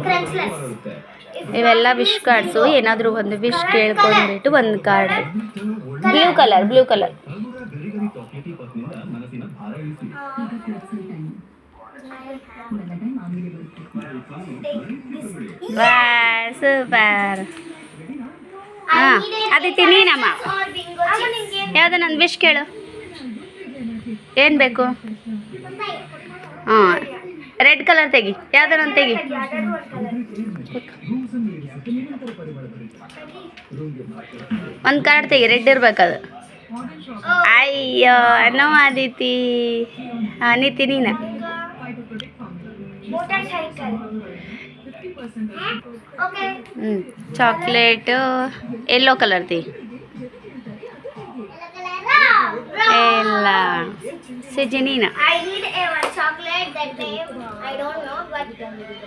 ಕ್ರಂಚ್ಲೆಸ್. ಇವೆಲ್ಲ wish cards. ಏನಾದರೂ ಒಂದು ವಿಶ್ ಕೇಳ್ಕೊಂಡ್ಬಿಟ್ಟು ಒಂದು ಕಾರ್ಡ್. Blue colour. ವಾ ಸೂಪರ್. ಹಾಂ ಅದಿತಿ ನೀನಮ್ಮ ಯಾವುದೋ ನಂದು ವಿಶ್ ಕೇಳು. ಏನು ಬೇಕು? ಹಾಂ ರೆಡ್ ಕಲರ್ ತೆಗಿ. ಯಾವುದೋ ಒಂದು ತೆಗಿ. ಒಂದು ಕಾರ್ಡ್ ತೆಗಿ, ರೆಡ್ ಇರ್ಬೇಕದು. ಅಯ್ಯೋ ನೋ ಆದಿತಿ. ನೀತಿ ನೀನು. ಚಾಕ್ಲೇಟು ಯೆಲ್ಲೋ ಕಲರ್ ತೆಗಿ. ಎಲ್ಲ ಸಿಜಿ ನೀನು. I need a chocolate that name I don't know, but